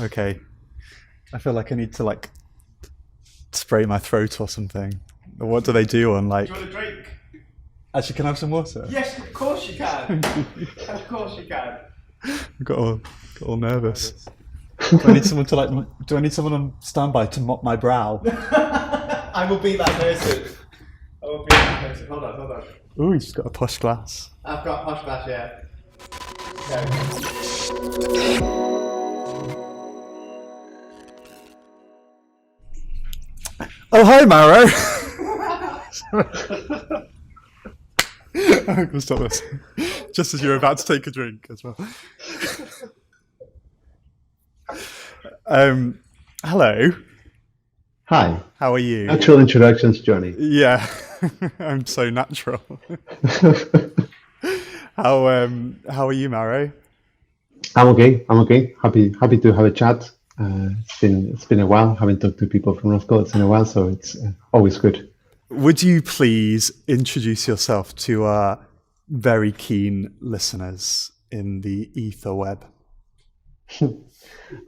Okay. I feel like I need to like spray my throat or something. What do they do on like? Do you want a drink? Actually, can I have some water? Yes, of course you can. Of course you can. I got all nervous. Do I need someone to like? Do I need someone on standby to mop my brow? I will be that person. I will be that person. Hold on. Ooh, he's got a posh glass. I've got a posh glass, yeah. There we go. Oh, hi, Mauro. I'm gonna stop this. Just as you're about to take a drink as well. Hello. Hi. How are you? Natural introductions, Johnny. Yeah, I'm so natural. How are you, Mauro? I'm okay. Happy to have a chat. It's been a while. Haven't talked to people from Northcoders in a while, so it's always good. Would you please introduce yourself to our very keen listeners in the ether web?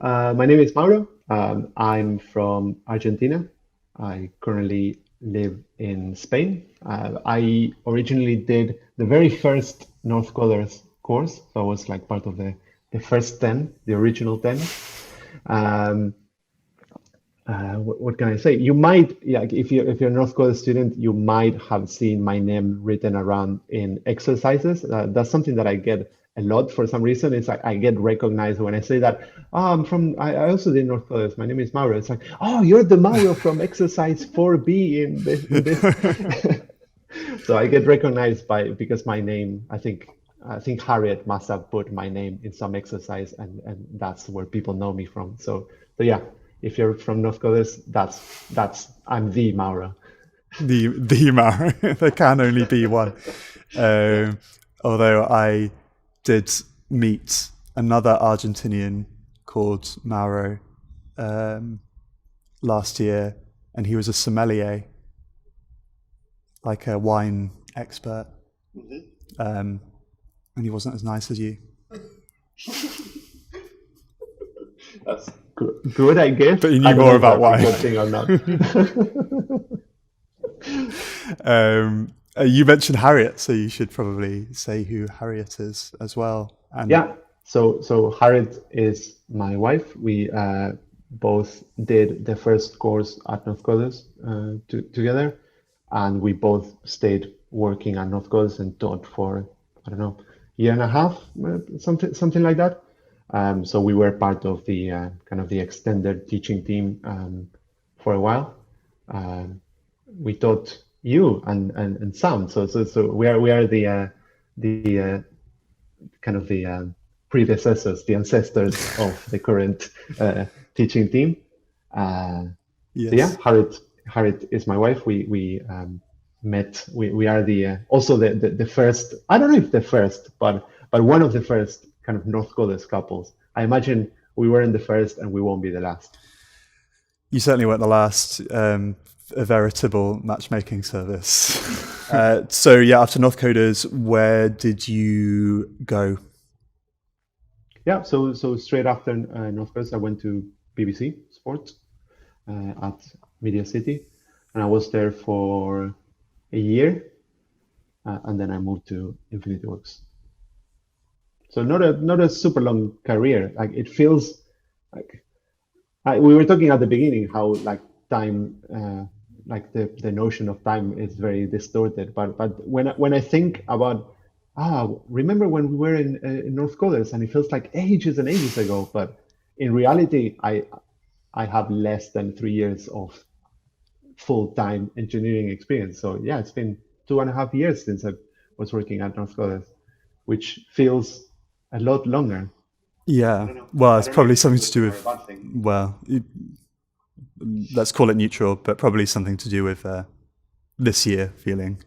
My name is Mauro. I'm from Argentina. I currently live in Spain. I originally did the very first Northcoders course, so I was like part of the first 10, the original 10. What can I say? You might, yeah, if you're a Northcoders student, you might have seen my name written around in exercises. That's something that I get a lot for some reason. It's like I get recognized when I say that. Oh, I also did Northcoders. My name is Mauro. It's like, oh, you're the Mauro from exercise 4B in this. So I get recognized because my name. I think Harriet must have put my name in some exercise, and that's where people know me from. So yeah. If you're from Northcoders, that's I'm the Mauro. The Mauro. There can only be one. Although I did meet another Argentinian called Mauro last year, and he was a sommelier, like a wine expert, and he wasn't as nice as you. That's good, I guess. But you knew more about wine. Good thing or not. You mentioned Harriet, so you should probably say who Harriet is as well. And yeah. So Harriet is my wife. We both did the first course at Northcoders together, and we both stayed working at Northcoders and taught for year and a half, something like that. So we were part of the kind of the extended teaching team for a while. We taught you and Sam. So we are the kind of the predecessors, the ancestors of the current teaching team. yes. So yeah, Harriet is my wife. We met. We are the also the first. I don't know if the first, but one of the first kind of Northcoders couples. I imagine we weren't the first and we won't be the last. You certainly weren't the last. A veritable matchmaking service. So yeah, after Northcoders, where did you go? Yeah, so straight after Northcoders, I went to BBC Sports at Media City, and I was there for a year, and then I moved to Infinity Works. So not a super long career. Like it feels like we were talking at the beginning how like time, like the notion of time is very distorted. But when I think about remember when we were in Northcoders and it feels like ages and ages ago. But in reality, I have less than 3 years of full-time engineering experience. So yeah, it's been 2.5 years since I was working at Northcoders, which feels a lot longer. Yeah, well, it's probably something to do with, let's call it neutral, but probably something to do with this year feeling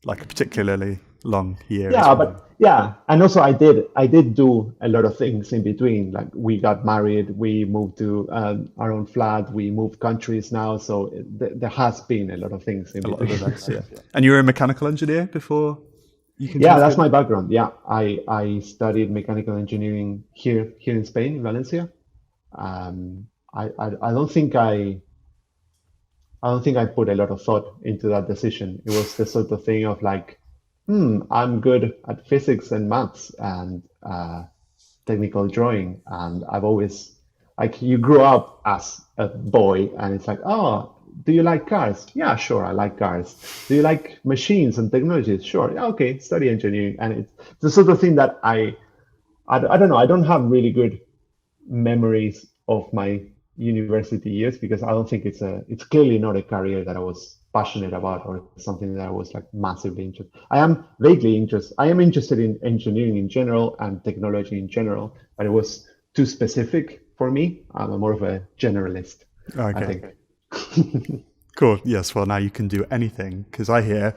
like a particularly long year. Yeah, but yeah, and also I did do a lot of things in between. Like we got married, we moved to our own flat, we moved countries now, so there has been a lot of things in between. Events, yeah. And you were a mechanical engineer before? Yeah, that's my background. Yeah, I studied mechanical engineering here in Spain, in Valencia, I don't think I put a lot of thought into that decision. It was the sort of thing of like, I'm good at physics and maths and technical drawing, and I've always like you grew up as a boy, and it's like, oh, do you like cars? Yeah, sure, I like cars. Do you like machines and technologies? Sure, yeah, okay, study engineering, and it's the sort of thing that I don't know. I don't have really good memories of my university years because I don't think it's clearly not a career that I was passionate about or something that I was like massively interested. I am vaguely interested. I am interested in engineering in general and technology in general, but it was too specific for me. I'm more of a generalist, I Okay. think. Cool. Yes. Well, now you can do anything because I hear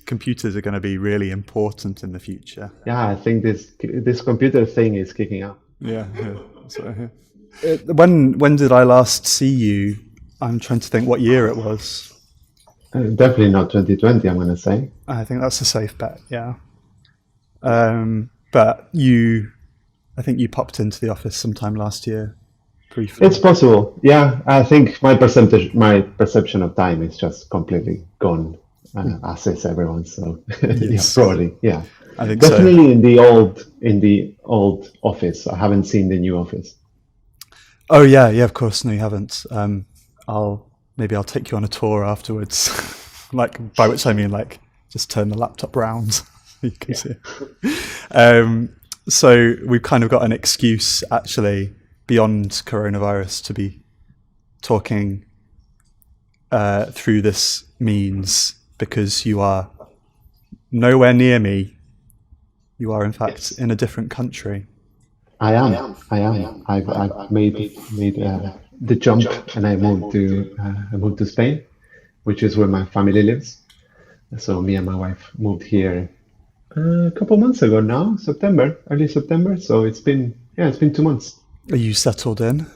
computers are going to be really important in the future. Yeah, I think this computer thing is kicking up. Yeah. So, when did I last see you? I'm trying to think what year it was. Definitely not 2020, I'm going to say. I think that's a safe bet. Yeah. But I think you popped into the office sometime last year, briefly. It's possible. Yeah, I think my perception of time is just completely gone, as is everyone. So yeah, Yes. probably. Yeah, I think definitely so. in the old office. I haven't seen the new office. Oh yeah, yeah. Of course, no, you haven't. Maybe I'll take you on a tour afterwards. Like by which I mean like just turn the laptop round. You can see. So we've kind of got an excuse actually beyond coronavirus to be talking through this means because you are nowhere near me. You are in fact in a different country. I am. I've made the jump, and I moved to Spain, which is where my family lives. So me and my wife moved here a couple months ago now, early September. So it's been 2 months. Are you settled in?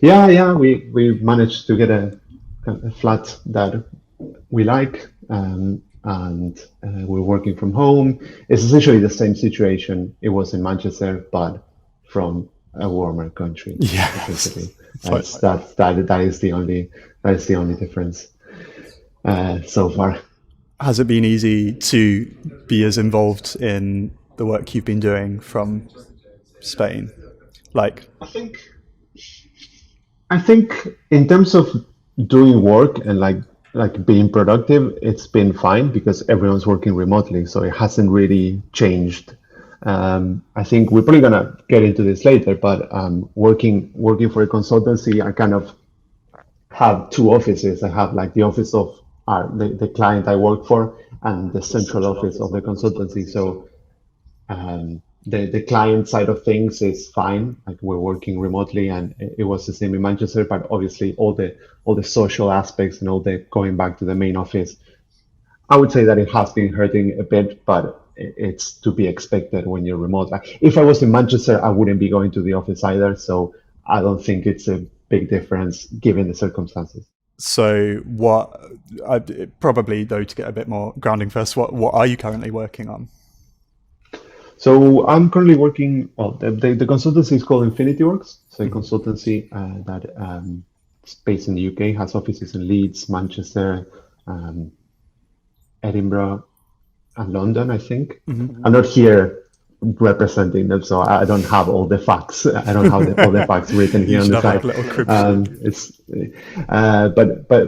Yeah. We managed to get a flat that we like, and we're working from home. It's essentially the same situation it was in Manchester, but from a warmer country. Yes. Essentially, that is the only difference so far. Has it been easy to be as involved in the work you've been doing from Spain? Like, I think in terms of doing work and like being productive, it's been fine because everyone's working remotely, so it hasn't really changed. I think we're probably gonna get into this later, but working for a consultancy, I kind of have two offices. I have like the office of the client I work for and the central office of the consultancy. So the client side of things is fine. Like we're working remotely, and it was the same in Manchester. But obviously, all the social aspects and all the going back to the main office, I would say that it has been hurting a bit, but it's to be expected when you're remote. Like if I was in Manchester, I wouldn't be going to the office either. So I don't think it's a big difference given the circumstances. so what? Probably though to get a bit more grounding first. What are you currently working on? So I'm currently working. Well, the consultancy is called Infinity Works. So a consultancy that is based in the UK, has offices in Leeds, Manchester, um, Edinburgh, and London. I think I'm not here representing them, so I don't have all the facts. I don't have all the facts written here You on should the have like side. a little crib sheet. It's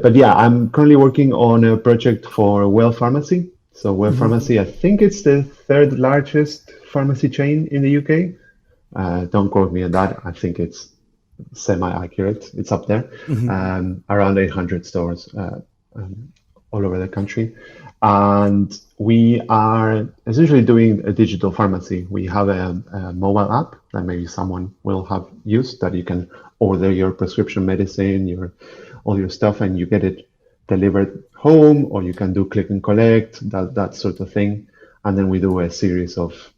but yeah, I'm currently working on a project for Well Pharmacy. So Well Pharmacy, I think it's the third largest pharmacy chain in the UK. Don't quote me on that. I think it's semi-accurate. It's up there. Around 800 stores all over the country. And we are essentially doing a digital pharmacy. We have a mobile app that maybe someone will have used, that you can order your prescription medicine, all your stuff, and you get it delivered home, or you can do click and collect, that sort of thing. And then we do a series of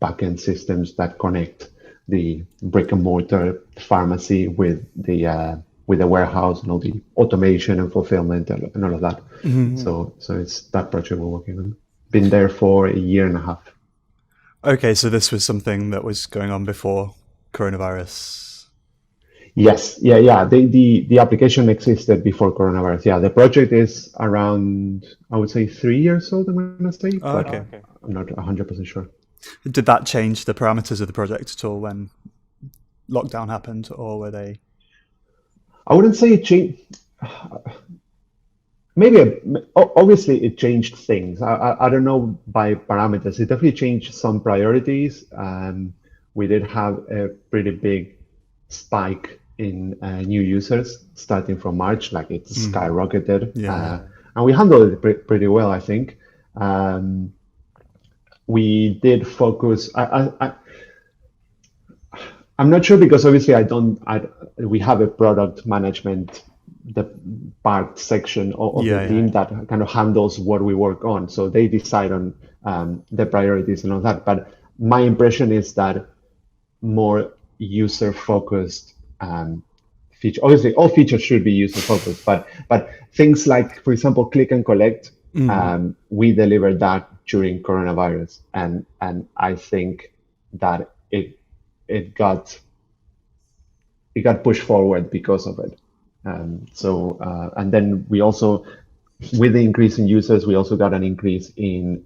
backend systems that connect the brick and mortar pharmacy with the warehouse and all the automation and fulfillment and all of that. So it's that project we're working on. Been there for a year and a half. Okay, so this was something that was going on before coronavirus. Yes, yeah. The application existed before coronavirus. Yeah, the project is around, I would say, 3 years old, I'm gonna say, Oh, but okay. I'm not 100% sure. Did that change the parameters of the project at all when lockdown happened, or were they? I wouldn't say it changed. Obviously it changed things. I don't know by parameters. It definitely changed some priorities. We did have a pretty big spike in new users starting from March, like it skyrocketed, Yeah. and we handled it pretty well, I think. Um, we did focus. I'm not sure because obviously we have a product management the part section of the Yeah, team that kind of handles what we work on. So they decide on the priorities and all that. But my impression is that more user focused feature. Obviously, all features should be user focused, but things like, for example, click and collect, we delivered that during coronavirus, and I think that it got pushed forward because of it. And then we also, with the increase in users, we also got an increase in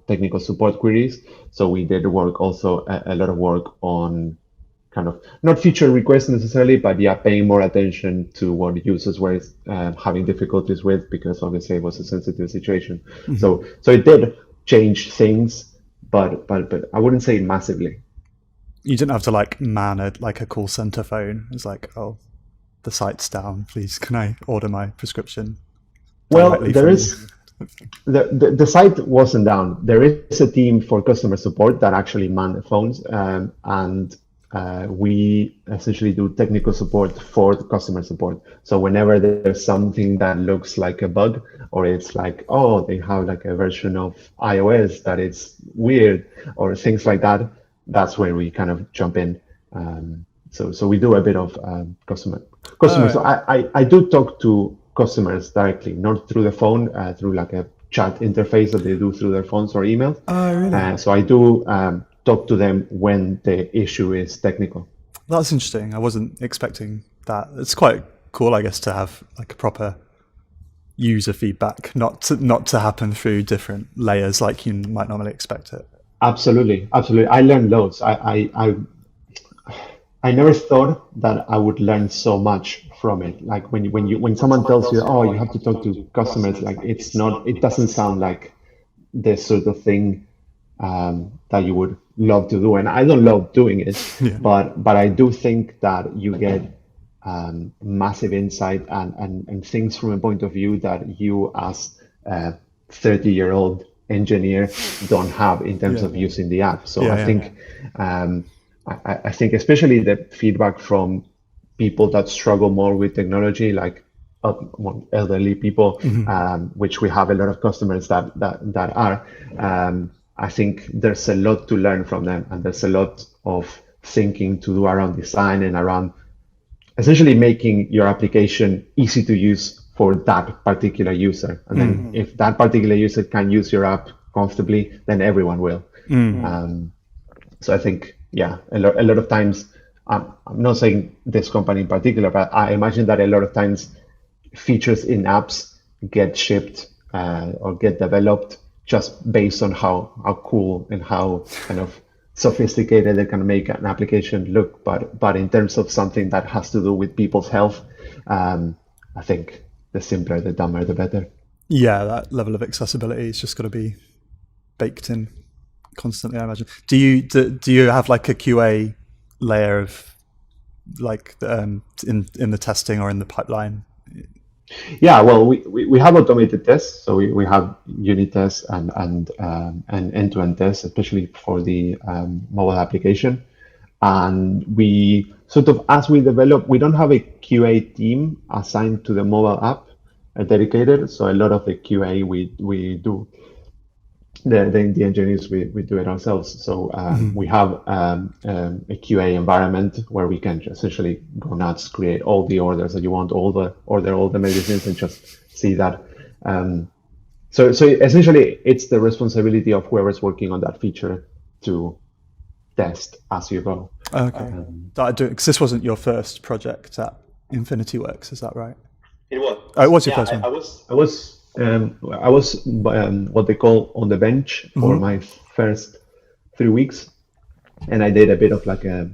technical support queries. So we did work also a lot of work on kind of not feature requests necessarily, but yeah, paying more attention to what users were having difficulties with, because obviously it was a sensitive situation. So it did change things, but I wouldn't say massively. You didn't have to like man a call center phone. It's like, oh, the site's down. Please, can I order my prescription Well, directly there from is the site wasn't down. There is a team for customer support that actually man the phones, and we essentially do technical support for the customer support. So whenever there's something that looks like a bug, or it's like, oh, they have like a version of iOS that is weird, or things like that, that's where we kind of jump in. So we do a bit of customer. So I do talk to customers directly, not through the phone, through like a chat interface that they do through their phones or emails. Oh, really? So I do talk to them when the issue is technical. That's interesting. I wasn't expecting that. It's quite cool, I guess, to have like a proper user feedback, not to happen through different layers like you might normally expect it. Absolutely, absolutely. I learned loads. I never thought that I would learn so much from it. Like when someone tells you, oh, you have to talk to customers, like it doesn't sound like the sort of thing that you would love to do. And I don't love doing it, but I do think that you get massive insight and things from a point of view that you as a 30-year-old engineer don't have in terms of using the app. So I think I think especially the feedback from people that struggle more with technology, like more elderly people, which we have a lot of customers that are. I think there's a lot to learn from them, and there's a lot of thinking to do around design and around essentially making your application easy to use for that particular user. And then if that particular user can use your app comfortably, then everyone will. So I think, yeah, a lot of times, I'm not saying this company in particular, but I imagine that a lot of times features in apps get shipped or get developed just based on how cool and how kind of sophisticated they can make an application look. But in terms of something that has to do with people's health, I think the simpler, the dumber, the better. Yeah, that level of accessibility is just got to be baked in constantly, I imagine. Do you have like a QA layer of like in the testing or in the pipeline? Yeah, well, we have automated tests, so we have unit tests and end-to-end tests, especially for the mobile application. And we sort of, as we develop, we don't have a QA team assigned to the mobile app, dedicated. So a lot of the QA we do. The engineers, we do it ourselves. So we have a QA environment where we can essentially go nuts, create all the orders that you want, order all the medicines, and just see that. So essentially, it's the responsibility of whoever's working on that feature to test as you go. Okay. Because this wasn't your first project at Infinity Works, is that right? It was. Oh, it was your Yeah, first one. I was what they call on the bench for my first 3 weeks, and I did a bit of like a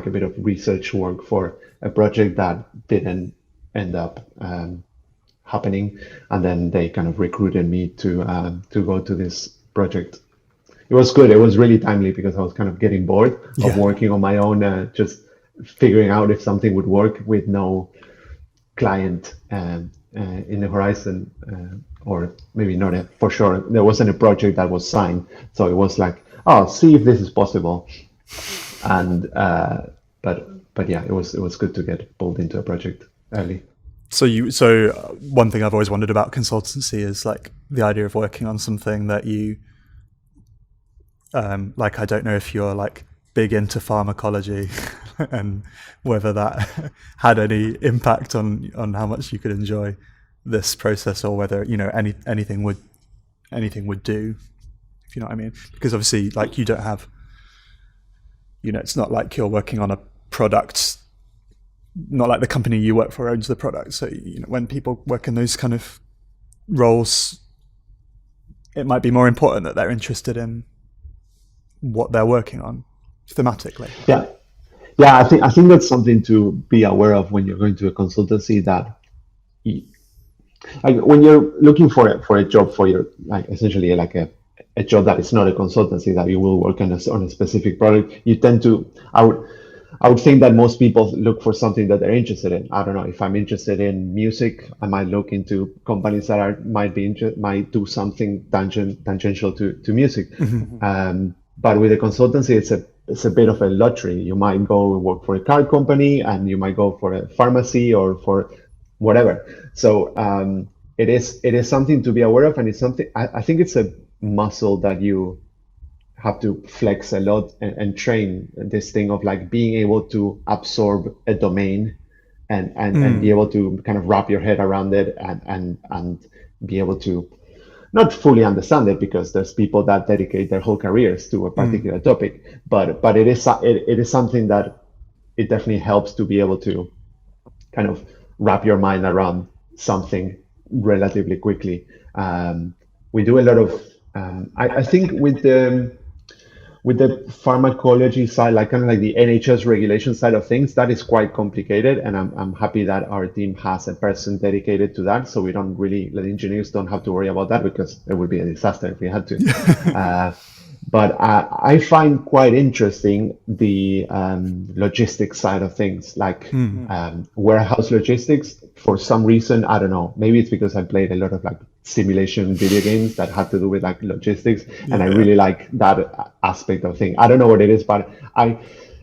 bit of research work for a project that didn't end up happening, and then they kind of recruited me to go to this project. It was good. It was really timely because I was kind of getting bored of working on my own, just figuring out if something would work with no client in the horizon, or maybe not for sure. There wasn't a project that was signed, so it was like, oh, see if this is possible. And but yeah, it was good to get pulled into a project early. So one thing I've always wondered about consultancy is like the idea of working on something that you like. I don't know if you're like big into pharmacology and whether that had any impact on how much you could enjoy this process, or whether anything would do, if you know what I mean. Because obviously, like, you don't have, it's not like you're working on a product. Not like the company you work for owns the product. So when people work in those kind of roles, it might be more important that they're interested in what they're working on thematically. Yeah, I think that's something to be aware of when you're going to a consultancy. That like when you're looking for a job for your, like, essentially like a job that is not a consultancy, that you will work on a specific product, you tend to, I would think that most people look for something that they're interested in. I don't know, if I'm interested in music, I might look into companies that might do something tangential to music. But with a consultancy, it's a bit of a lottery. You might go work for a car company, and you might go for a pharmacy or for whatever. So it is something to be aware of, and it's something, I think it's a muscle that you have to flex a lot and train, this thing of like being able to absorb a domain and be able to kind of wrap your head around it and be able to not fully understand it, because there's people that dedicate their whole careers to a particular topic, but it is something that it definitely helps to be able to kind of wrap your mind around something relatively quickly. We do a lot of I think with the pharmacology side, like kind of like the NHS regulation side of things, that is quite complicated, and I'm happy that our team has a person dedicated to that, so we don't really, the engineers don't have to worry about that, because it would be a disaster if we had to. But I find quite interesting the logistics side of things, like warehouse logistics. For some reason, I don't know, maybe it's because I played a lot of like simulation video games that had to do with like logistics, and I really like that aspect of thing. I don't know what it is, but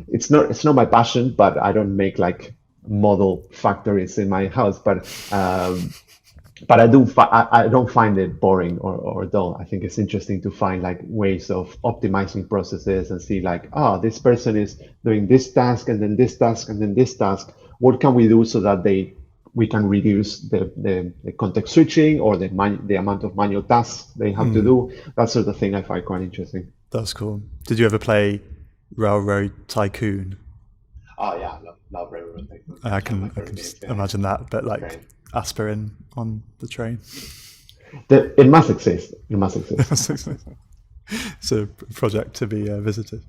it's not my passion, but I don't make like model factories in my house, but I don't find it boring or dull. I think it's interesting to find like ways of optimizing processes and see like, this person is doing this task and then this task and then this task. What can we do so that we can reduce the context switching or the amount of manual tasks they have to do? That sort of thing I find quite interesting. That's cool. Did you ever play Railroad Tycoon? Oh yeah, love Railroad Tycoon. I can just imagine that, but like Right. aspirin on the train. It must exist. It must exist. It's a project to be visited.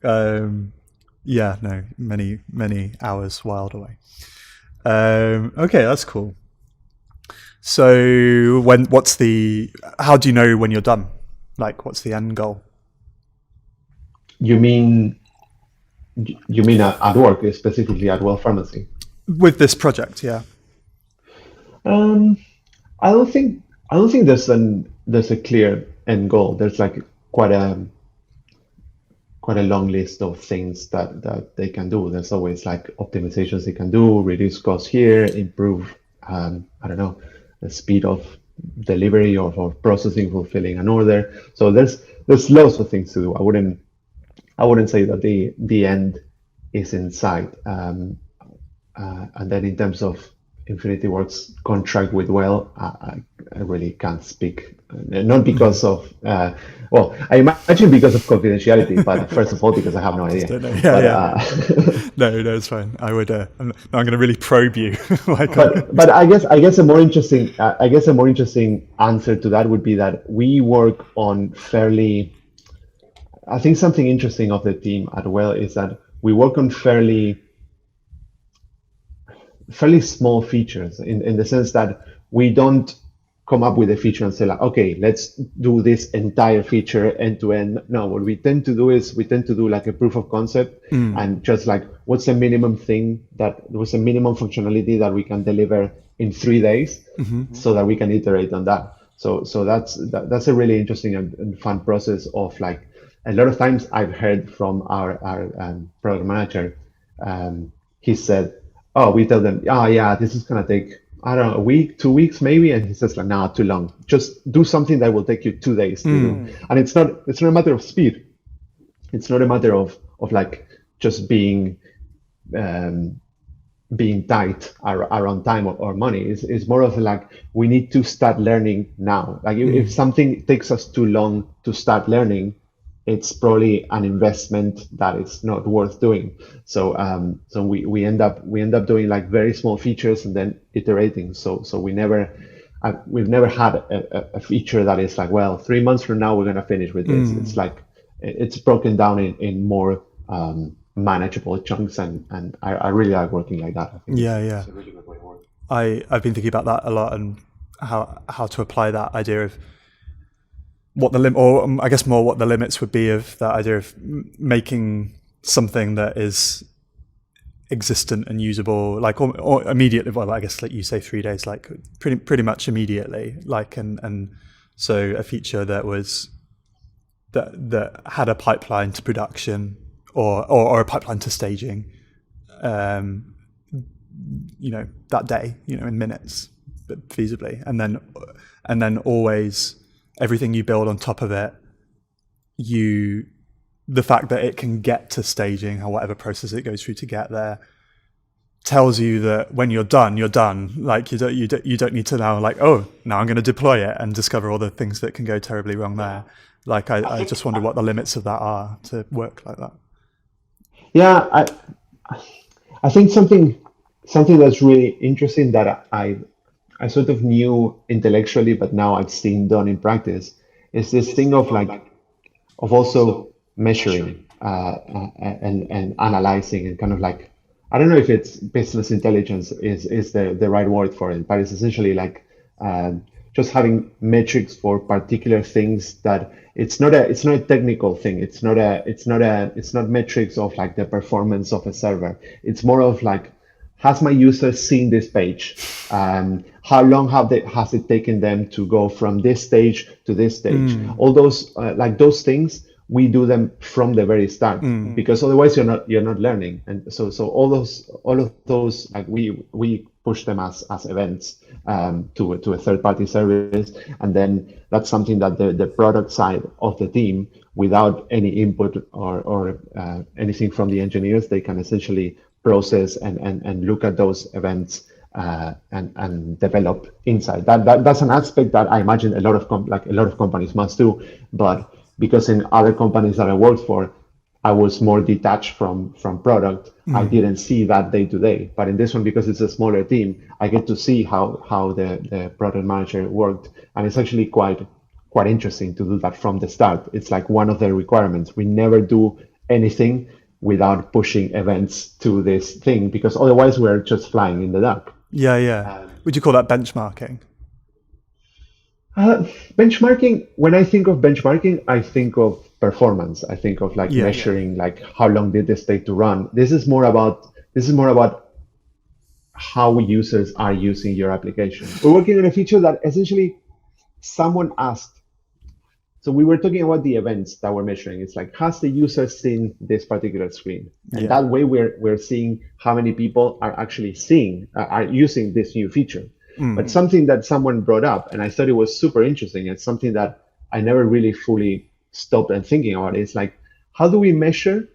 Yeah, no, many hours wild away. Okay, that's cool. So how do you know when you're done? Like, what's the end goal? You mean at work, specifically at Well Pharmacy? With this project, yeah. I don't think there's a clear end goal. There's like quite a long list of things that they can do. There's always like optimizations they can do, reduce costs here, improve I don't know, the speed of delivery or processing, fulfilling an order. So there's lots of things to do. I wouldn't say that the end is in sight. And then in terms of Infinity Works contract with Well, I really can't speak. Not because of, well, I imagine because of confidentiality, but first of all, because I have no idea. Don't know. Yeah, But, yeah. No, it's fine. I would. I'm going to really probe you. but I guess a more interesting answer to that would be that we work on fairly. I think something interesting of the team at Well is that we work on fairly small features in the sense that we don't come up with a feature and say like, okay, let's do this entire feature end to end. No, what we tend to do is we tend to do like a proof of concept and just like what's the minimum functionality that we can deliver in 3 days so that we can iterate on that. So that's a really interesting and fun process of like a lot of times I've heard from our product manager, he said, oh, we tell them, oh yeah, this is gonna take, I don't know, a week, 2 weeks maybe, and he says like, nah, too long. Just do something that will take you 2 days to do. And it's not a matter of speed. It's not a matter of like just being tight around time or money. It's more of like we need to start learning now. Like if something takes us too long to start learning, it's probably an investment that is not worth doing. So we end up doing like very small features and then iterating. So we've never had a feature that is like, well, 3 months from now we're gonna finish with this. It's like it's broken down in more manageable chunks, and I really like working like that. I think it's a really good way to work. I've been thinking about that a lot and how to apply that idea of what the what the limits would be of that idea of making something that is existent and usable, like or immediately. Well, I guess like you say 3 days, like pretty much immediately. Like and so a feature that was that had a pipeline to production or a pipeline to staging, that day, in minutes, but feasibly, and then always. Everything you build on top of it, the fact that it can get to staging, or whatever process it goes through to get there, tells you that when you're done, you're done. Like you don't need to now like, oh, now I'm going to deploy it and discover all the things that can go terribly wrong there. Like I just wonder what the limits of that are to work like that. Yeah, I think something that's really interesting that I sort of knew intellectually, but now I've seen done in practice, is this thing of also measuring and analyzing and kind of like, I don't know if it's business intelligence is the right word for it, but it's essentially like just having metrics for particular things that it's not a technical thing. It's not metrics of like the performance of a server. It's more of like, has my user seen this page? How long has it taken them to go from this stage to this stage? All those those things, we do them from the very start because otherwise you're not learning. And so all of those like we push them as events to a third party service, and then that's something that the product side of the team, without any input or anything from the engineers, they can essentially process and look at those events and develop insight. That's an aspect that I imagine a lot of companies must do, but because in other companies that I worked for, I was more detached from product. I didn't see that day to day. But in this one, because it's a smaller team, I get to see how the product manager worked, and it's actually quite interesting to do that from the start. It's like one of the requirements. We never do anything without pushing events to this thing, because otherwise we're just flying in the dark. Yeah. Would you call that benchmarking? Benchmarking, when I think of benchmarking, I think of performance. I think of like measuring like how long did this take to run. This is more about how users are using your application. We're working on a feature that essentially someone asked. So we were talking about the events that we're measuring. It's like, has the user seen this particular screen? And that way we're seeing how many people are actually are using this new feature. But something that someone brought up, and I thought it was super interesting, it's something that I never really fully stopped and thinking about. It's like, how do we measure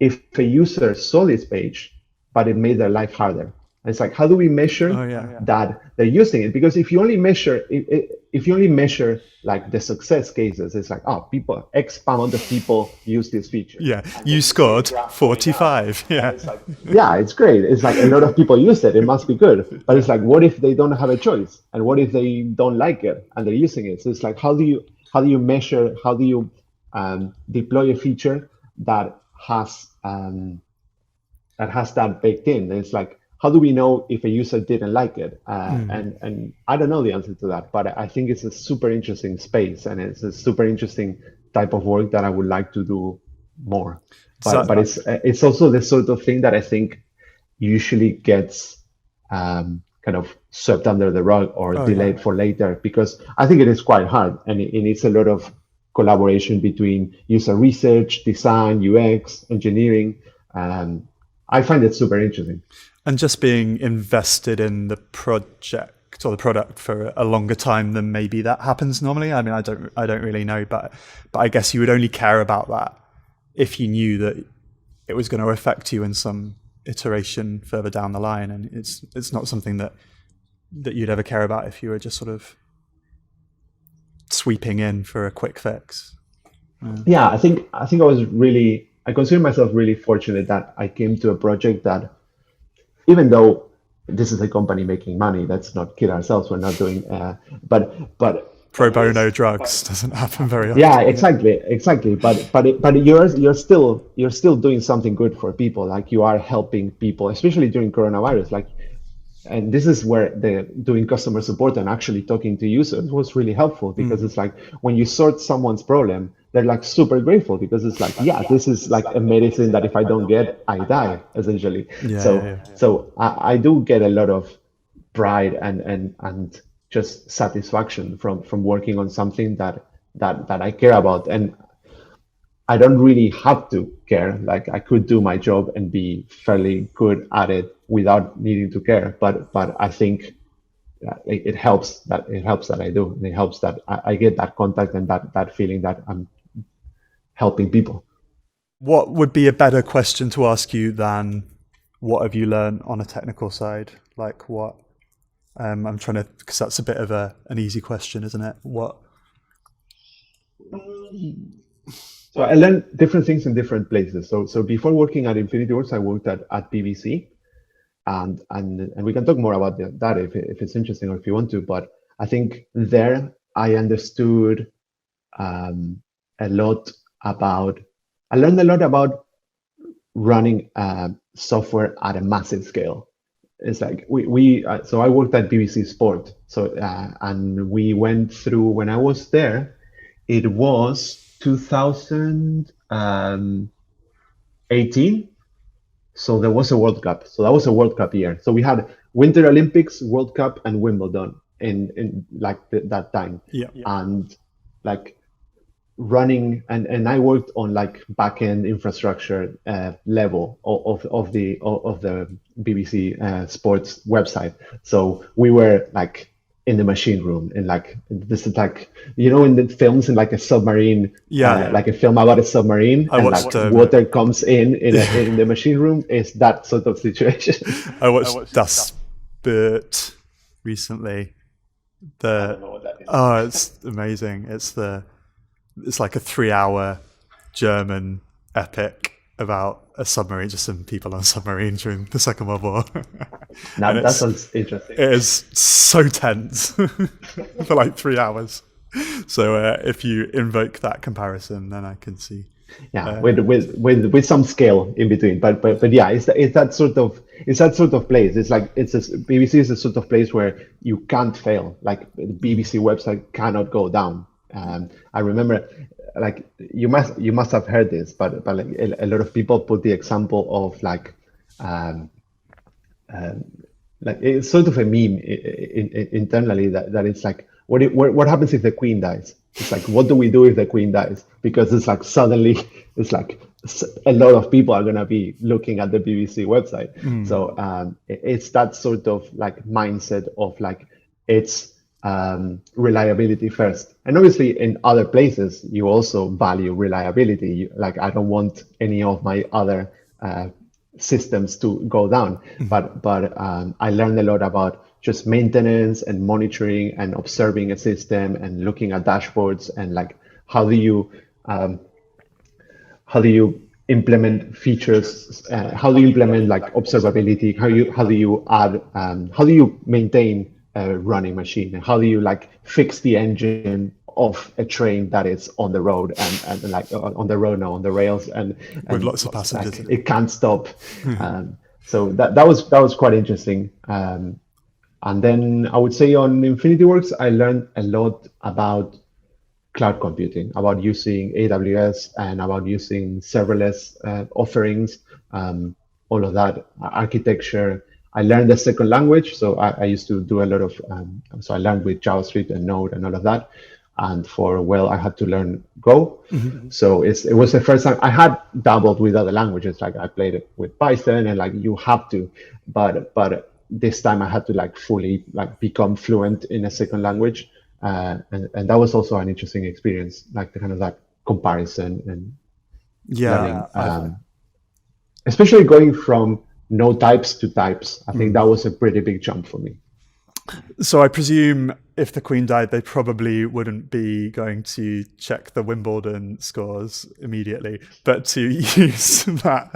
if a user saw this page, but it made their life harder? It's like, how do we measure Oh, yeah. that they're using it? Because if you only measure, if you only measure like the success cases, it's like, oh, people, X amount of people use this feature. Yeah, And you then scored see a graph going up. 45. And Yeah. it's like, yeah, it's great. It's like a lot of people use it. It must be good. But it's like, what if they don't have a choice? And what if they don't like it and they're using it? So it's like, how do you measure? How do you deploy a feature that has that baked in? And it's like, how do we know if a user didn't like it? And I don't know the answer to that, but I think it's a super interesting space, and it's a super interesting type of work that I would like to do more. But it's also the sort of thing that I think usually gets kind of swept under the rug or delayed for later, because I think it is quite hard, and it needs a lot of collaboration between user research, design, UX, engineering. I find it super interesting. And just being invested in the project or the product for a longer time than maybe that happens normally. I mean, I don't really know, but I guess you would only care about that if you knew that it was going to affect you in some iteration further down the line, and it's not something that you'd ever care about if you were just sort of sweeping in for a quick fix. Yeah, I think I consider myself really fortunate that I came to a project that, even though this is a company making money, let's not kid ourselves, we're not doing, but Pro bono drugs doesn't happen very often. yeah, exactly. But you're still doing something good for people. Like, you are helping people, especially during coronavirus. Like, and this is where the doing customer support and actually talking to users was really helpful, because it's like, when you sort someone's problem, they're like super grateful, because it's like, yeah, this is like a medicine that if I don't get, I die, essentially. So I do get a lot of pride and just satisfaction from working on something that I care about. And I don't really have to care. Like, I could do my job and be fairly good at it without needing to care. But I think it helps that I do, and it helps that I get that contact and that feeling that I'm helping people. What would be a better question to ask you than what have you learned on a technical side? Like, what? I'm trying to, because that's a bit of an easy question, isn't it? What? So I learned different things in different places. So before working at Infinity Works, I worked at BBC, and we can talk more about that if it's interesting or if you want to. But I think there I understood I learned a lot about running software at a massive scale. It's like so I worked at BBC Sport. So and we went through, when I was there, it was 2018. So there was a World Cup. So that was a World Cup year. So we had Winter Olympics, World Cup, and Wimbledon in like that time. Yeah. And like running, and I worked on like backend infrastructure level of the BBC Sports website. So we were like in the machine room, and like, this is like, in the films, in like a submarine, like a film about a submarine, I watched, like water comes in the machine room, is that sort of situation. I watched Das Boot recently. I don't know what that is. Oh, it's amazing. It's like a 3-hour German epic about a submarine, just some people on a submarine during the Second World War. Now that sounds interesting. It is so tense for like 3 hours. So if you invoke that comparison, then I can see. Yeah, with some scale in between, but yeah, it's that sort of place. It's like BBC is a sort of place where you can't fail. Like, the BBC website cannot go down. I remember, like, you must have heard this, but like a lot of people put the example of like it's sort of a meme internally that it's like, what happens if the Queen dies? It's like, what do we do if the Queen dies? Because it's like, suddenly it's like a lot of people are gonna be looking at the BBC website. So it's that sort of like mindset of like, it's reliability first. And obviously in other places you also value reliability. Like, I don't want any of my other systems to go down. But I learned a lot about just maintenance and monitoring and observing a system and looking at dashboards and like how do you implement features, how do you implement like observability, how do you add how do you maintain a running machine, and how do you like fix the engine of a train that is on the road and like on the road now on the rails and With lots of passengers. like, it can't stop. So that was quite interesting. And then I would say on InfinityWorks, I learned a lot about cloud computing, about using AWS and about using serverless offerings, all of that architecture. I learned the second language, so I used to do a lot of, so I learned with JavaScript and Node and all of that. And I had to learn Go. So it was the first time I had dabbled with other languages, like I played it with Python and like you have to, but this time I had to like fully like become fluent in a second language. And that was also an interesting experience, like the kind of that comparison and learning, especially going from no types to types. I think that was a pretty big jump for me. So I presume if the Queen died, they probably wouldn't be going to check the Wimbledon scores immediately, but to use that,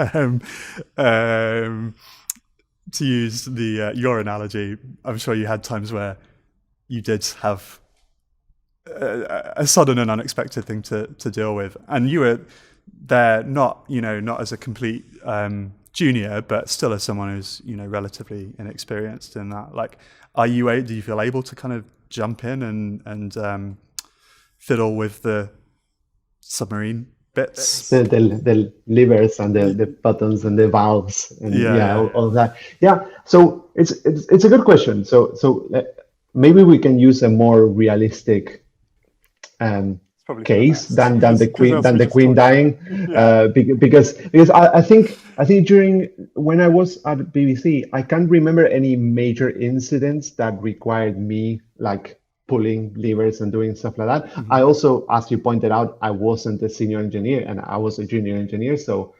to use the your analogy, I'm sure you had times where you did have a sudden and unexpected thing to deal with, and you were there not as a complete junior, but still as someone who's relatively inexperienced in that. Like, do you feel able to kind of jump in and fiddle with the submarine bits? The levers and the buttons and the valves and all that. Yeah, so it's a good question. So maybe we can use a more realistic case than the Queen dying, because I think during when I was at BBC, I can't remember any major incidents that required me like pulling levers and doing stuff like that. I also, as you pointed out, I wasn't a senior engineer and I was a junior engineer, so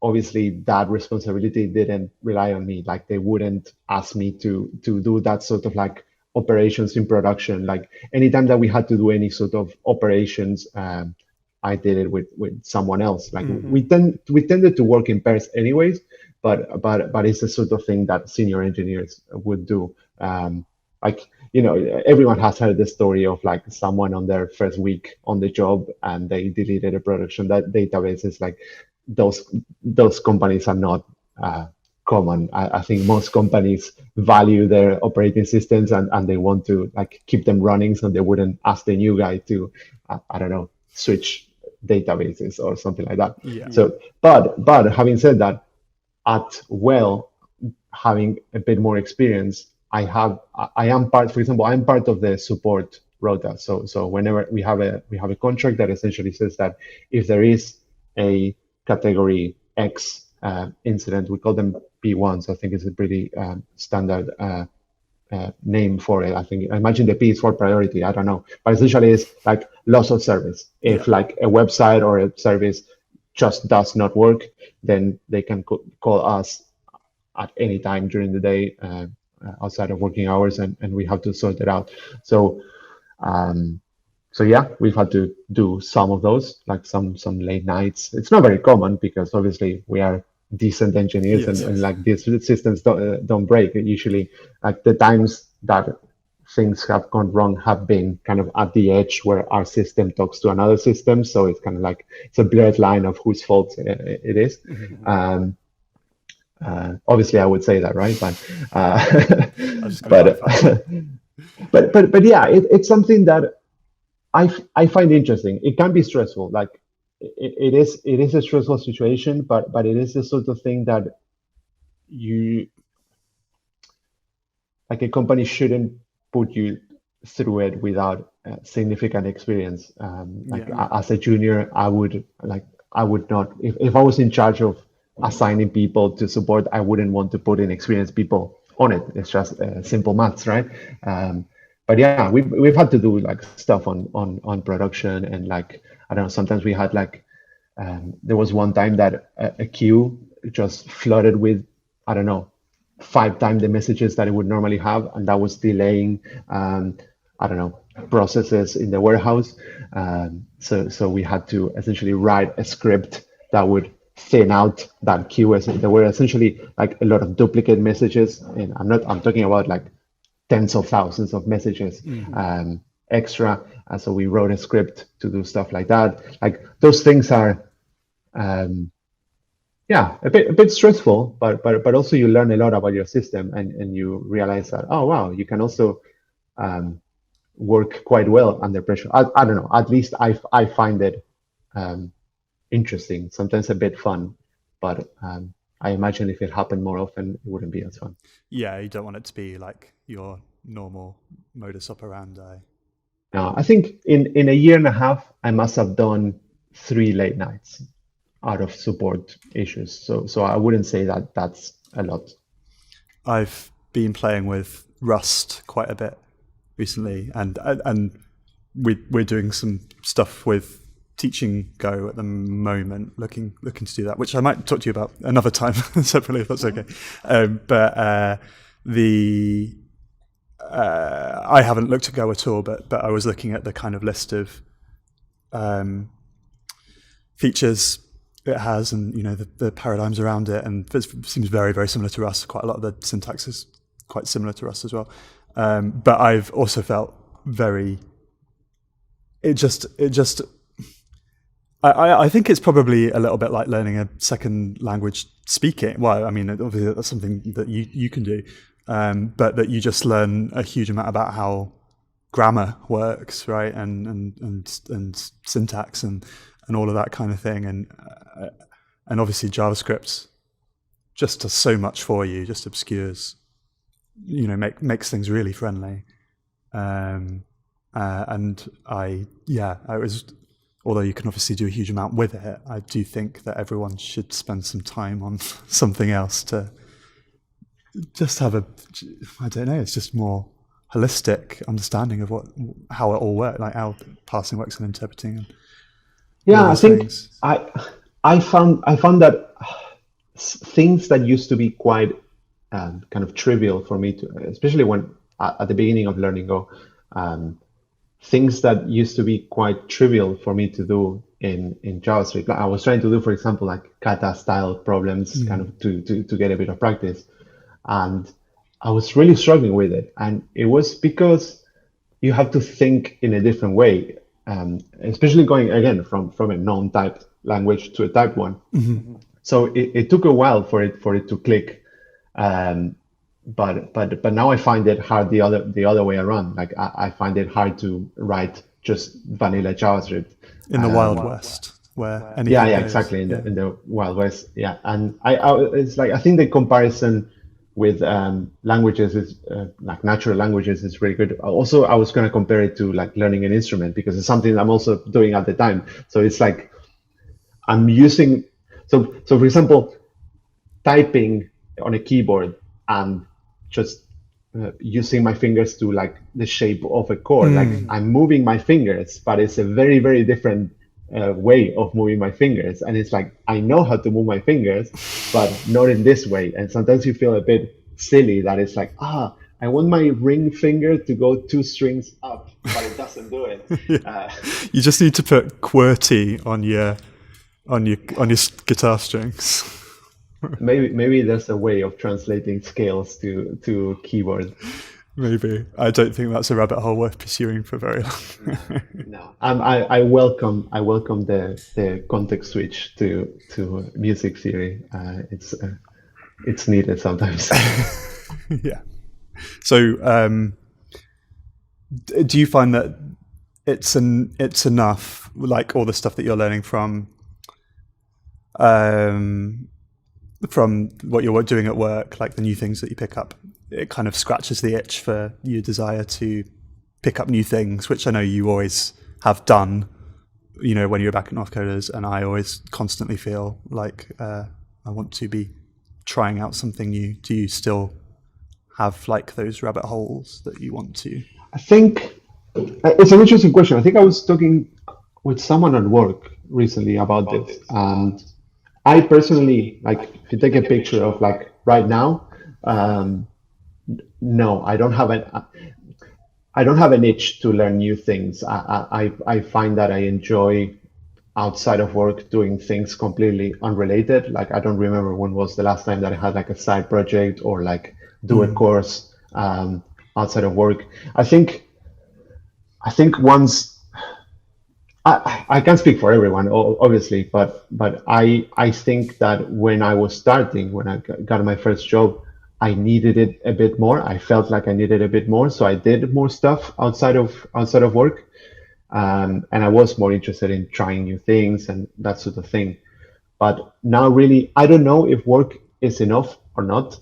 obviously that responsibility didn't rely on me. Like they wouldn't ask me to do that sort of like operations in production. Like anytime that we had to do any sort of operations, I did it with someone else. Like we tended to work in pairs anyways, but it's the sort of thing that senior engineers would do. Like everyone has heard the story of like someone on their first week on the job and they deleted a production that database. Is like those companies are not common. I think most companies value their operating systems and they want to like keep them running, so they wouldn't ask the new guy to I don't know, switch databases or something like that. So but having said that, having a bit more experience, I am part, for example, I'm part of the support rota. So whenever we have a contract that essentially says that if there is a category X incident, we call them P1s. I think it's a pretty standard name for it. I imagine the P is for priority. I don't know, but essentially it's like loss of service. If like a website or a service just does not work, then they can call us at any time during the day outside of working hours, and we have to sort it out. So yeah, we've had to do some of those, like some late nights. It's not very common because obviously we are decent engineers, and like these systems don't break. Usually, like the times that things have gone wrong have been kind of at the edge where our system talks to another system. So it's kind of like it's a blurred line of whose fault it is. Obviously, I would say that, right? But yeah, it's something that I find interesting. It can be stressful. Like it is a stressful situation, but it is the sort of thing that like a company shouldn't put you through it without significant experience. As a junior, I would not, if I was in charge of assigning people to support, I wouldn't want to put inexperienced people on it. It's just simple maths, right? But yeah, we've had to do like stuff on production, and like I don't know, sometimes we had like there was one time that a queue just flooded with, I don't know, 5 times the messages that it would normally have, and that was delaying, I don't know, processes in the warehouse. So we had to essentially write a script that would thin out that queue. There were essentially like a lot of duplicate messages, and I'm talking about like tens of thousands of messages extra. And so we wrote a script to do stuff like that. Like those things are, a bit stressful, but also you learn a lot about your system, and you realize that, oh wow, you can also work quite well under pressure. I don't know. At least I find it interesting, sometimes a bit fun, but I imagine if it happened more often, it wouldn't be as fun. Yeah, you don't want it to be like your normal modus operandi. No, I think in a year and a half, I must have done 3 late nights out of support issues. So I wouldn't say that that's a lot. I've been playing with Rust quite a bit recently, and we're doing some stuff with teaching Go at the moment, looking to do that, which I might talk to you about another time separately if that's okay. I haven't looked at Go at all, but I was looking at the kind of list of features it has, and the paradigms around it, and it seems very, very similar to Rust. Quite a lot of the syntax is quite similar to Rust as well. But I've also felt I think it's probably a little bit like learning a second language speaking. Well, I mean, obviously that's something that you can do, but that you just learn a huge amount about how grammar works, right? And syntax and all of that kind of thing. And obviously JavaScript just does so much for you, just obscures, makes things really friendly. And I was, although you can obviously do a huge amount with it, I do think that everyone should spend some time on something else to just have it's just more holistic understanding of how it all works, like how parsing works and interpreting. And I think I found that things that used to be quite kind of trivial for me to, especially when at the beginning of learning Go, things that used to be quite trivial for me to do in JavaScript. Like I was trying to do, for example, like kata style problems, kind of to get a bit of practice, and I was really struggling with it. And it was because you have to think in a different way, especially going again from a non-typed language to a typed one. Mm-hmm. So it took a while for it to click. But now I find it hard the other way around. Like I find it hard to write just vanilla JavaScript in the Wild West, where anything goes. Exactly in the Wild West. Yeah, and it's like I think the comparison with languages is like natural languages is really good. Also, I was going to compare it to like learning an instrument because it's something I'm also doing at the time. So it's like I'm using so for example, typing on a keyboard and just using my fingers to like the shape of a chord. Like I'm moving my fingers, but it's a very, very different way of moving my fingers. And it's like, I know how to move my fingers, but not in this way. And sometimes you feel a bit silly that it's like, I want my ring finger to go 2 strings up, but it doesn't do it. You just need to put QWERTY on your guitar strings. Maybe there's a way of translating scales to keyboard. Maybe. I don't think that's a rabbit hole worth pursuing for very long. No. I welcome the context switch to music theory. It's needed sometimes. Yeah. So do you find that it's enough, like all the stuff that you're learning from what you're doing at work, like the new things that you pick up, it kind of scratches the itch for your desire to pick up new things, which I know you always have done, when you're back at Northcoders, and I always constantly feel like I want to be trying out something new. Do you still have like those rabbit holes that you want to? I think it's an interesting question. I think I was talking with someone at work recently about this, and I personally, like, if you take a picture of like right now, um, no, I don't have an itch to learn new things. I find that I enjoy outside of work doing things completely unrelated. Like I don't remember when was the last time that I had like a side project or like do a course outside of work. I think once I can't speak for everyone, obviously, but I think that when I was starting, when I got my first job, I needed it a bit more. I felt like I needed a bit more, so I did more stuff outside of work, and I was more interested in trying new things and that sort of thing. But now, really, I don't know if work is enough or not,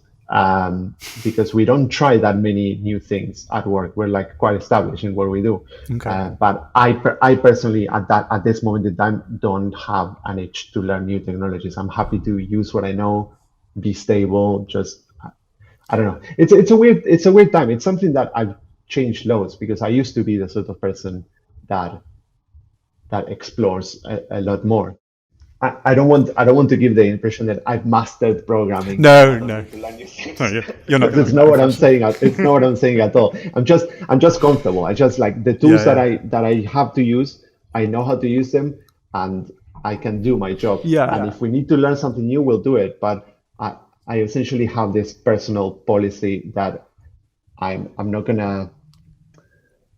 because we don't try that many new things at work. We're like quite established in what we do. Okay. But I personally, at this moment in time, don't have an itch to learn new technologies. I'm happy to use what I know, be stable. Just I don't know. It's a weird time. It's something that I've changed loads because I used to be the sort of person that explores a lot more. I don't want to give the impression that I've mastered programming. No, I don't no, need to learn new things. no, you're not Because going it's to not that what I'm impression. saying. It's not what I'm saying at all. I'm just comfortable. I just like the tools Yeah, yeah. that I have to use. I know how to use them, and I can do my job. Yeah. And if we need to learn something new, we'll do it. But I essentially have this personal policy that I'm not gonna,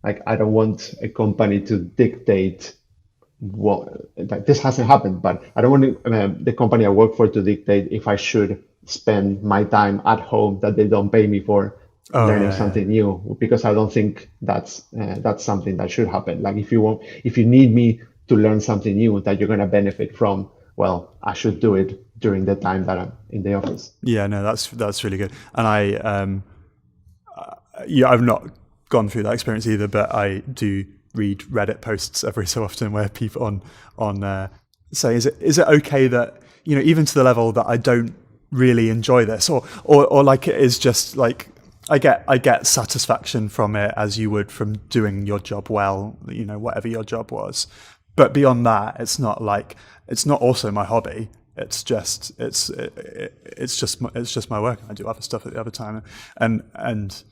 like, I don't want a company to dictate what, like, this hasn't happened, but I don't want the company I work for to dictate if I should spend my time at home that they don't pay me for Oh, learning yeah, yeah. something new, because I don't think that's something that should happen. Like if you need me to learn something new that you're going to benefit from, well, I should do it during the time that I'm in the office. Yeah, no, that's really good. And yeah, I've not gone through that experience either, but I do read Reddit posts every so often where people say, is it okay that, you know, even to the level that I don't really enjoy this, or like it is just like I get satisfaction from it as you would from doing your job well, you know, whatever your job was. But beyond that, it's not also my hobby. It's just my work, and I do other stuff at the other time. And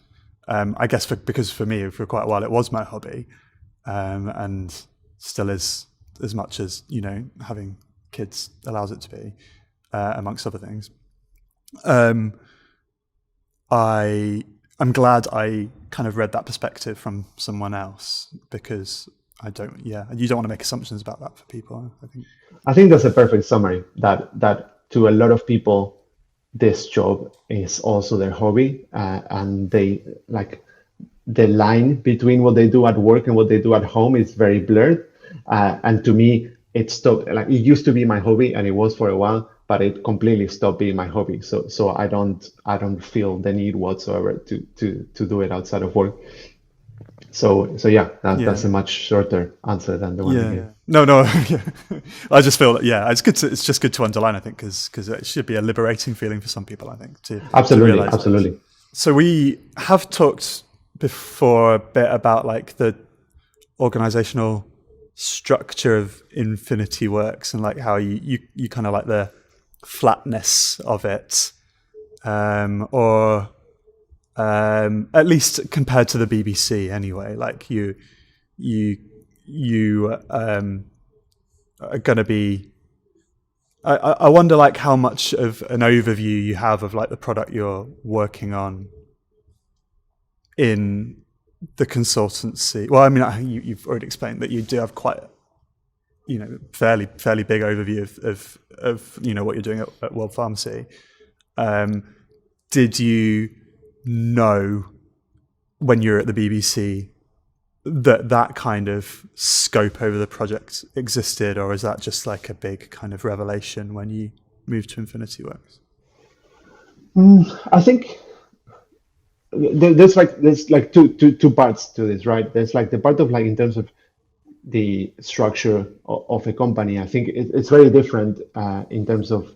I guess because for me, for quite a while, it was my hobby, and still is, as much as, you know, having kids allows it to be, amongst other things. I'm glad I kind of read that perspective from someone else, because you don't want to make assumptions about that for people, I think. I think that's a perfect summary, that to a lot of people, this job is also their hobby, and they like the line between what they do at work and what they do at home is very blurred. And to me, it stopped. Like, it used to be my hobby, and it was for a while, but it completely stopped being my hobby. So I don't feel the need whatsoever to do it outside of work. So yeah, that's a much shorter answer than the one you gave. No. Yeah. I just feel that, it's just good to underline, I think, because it should be a liberating feeling for some people, I think, to realize Absolutely. this. So we have talked before a bit about like the organizational structure of Infinity Works, and like how you kind of like the flatness of it, or at least compared to the BBC anyway. Like you are going to be. I wonder like how much of an overview you have of like the product you're working on in the consultancy. Well, I mean, you've already explained that you do have quite, you know, fairly big overview of you know what you're doing at World Pharmacy. Did you know when you were at the BBC that kind of scope over the project existed, or is that just like a big kind of revelation when you moved to Infinity Works? I think there's like two parts to this, right? There's like the part of like in terms of the structure of a company. I think it's very different in terms of,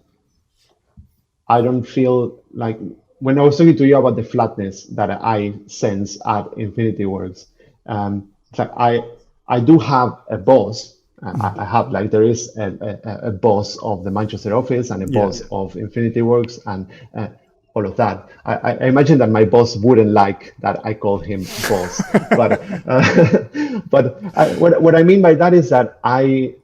I don't feel like, when I was talking to you about the flatness that I sense at Infinity Works, it's like I do have a boss, I have like there is a boss of the Manchester office and a boss of Infinity Works and all of that. I imagine that my boss wouldn't like that I call him boss, but what I mean by that is that I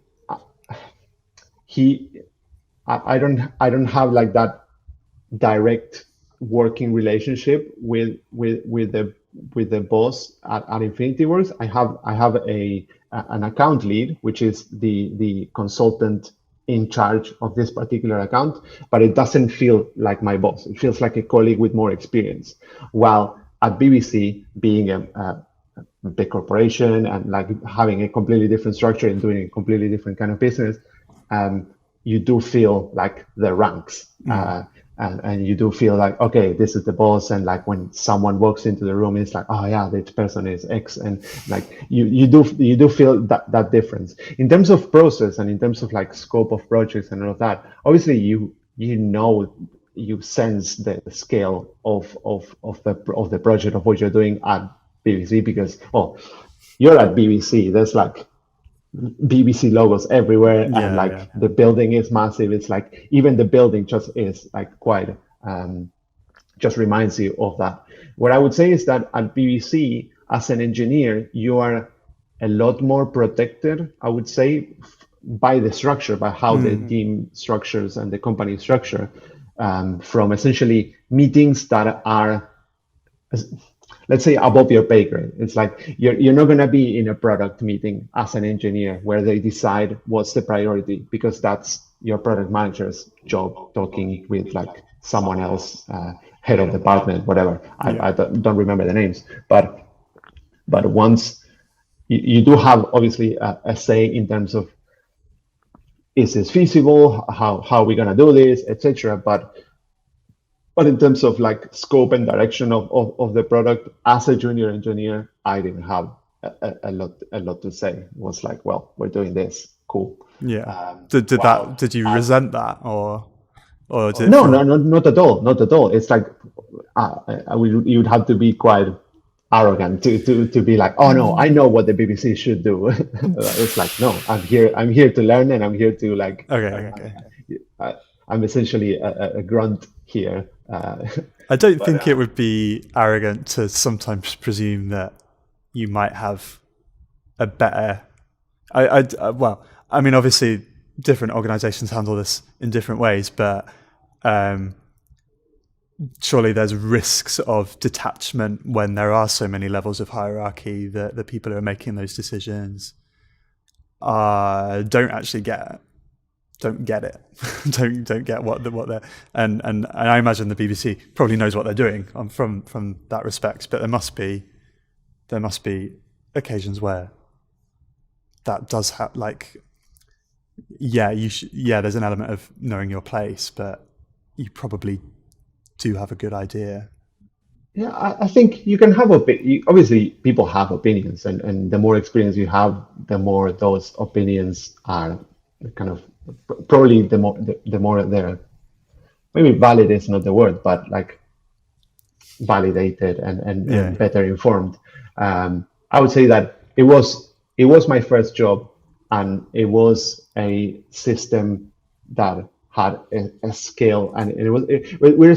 don't have like that direct working relationship with the boss at Infinity Works. I have an account lead, which is the consultant in charge of this particular account, but it doesn't feel like my boss. It feels like a colleague with more experience. While at BBC, being a big corporation and like having a completely different structure and doing a completely different kind of business, you do feel like the ranks. And you do feel like, okay, this is the boss, and like when someone walks into the room, it's like, oh yeah, this person is X, and like you do feel that difference in terms of process and in terms of like scope of projects and all of that. Obviously, you sense the scale of the project of what you're doing at BBC, because you're at BBC. There's like BBC logos everywhere, and like the building is massive. It's like even the building just is like quite just reminds you of that. What I would say is that at BBC, as an engineer, you are a lot more protected, I would say, by the structure, by how the team structures and the company structure, from essentially meetings that are, let's say, above your pay grade. It's like you're not going to be in a product meeting as an engineer where they decide what's the priority, because that's your product manager's job, talking with like someone else, head of department, whatever. I don't remember the names, but once you do have obviously a say in terms of, is this feasible? How are we going to do this, etc. But in terms of like scope and direction of the product, as a junior engineer, I didn't have a lot to say. It was like, well, we're doing this, cool. Yeah. Did you resent that, or did no, not at all, not at all. It's like you would have to be quite arrogant to be like, oh no, I know what the BBC should do. It's like, no, I'm here to learn, and I'm here to like. Okay. I'm essentially a grunt here. I don't think it would be arrogant to sometimes presume that you might have a better. Well, I mean, obviously, different organisations handle this in different ways, but surely there's risks of detachment when there are so many levels of hierarchy that the people who are making those decisions don't actually don't get it, don't get what they're, and I imagine the BBC probably knows what they're doing from that respect, but there must be occasions where that does have like, there's an element of knowing your place, but you probably do have a good idea. Yeah, I think you can have obviously people have opinions, and the more experience you have, the more those opinions are kind of probably the more they're, maybe valid is not the word, but like validated and better informed. I would say that it was my first job, and it was a system that had a scale, and we were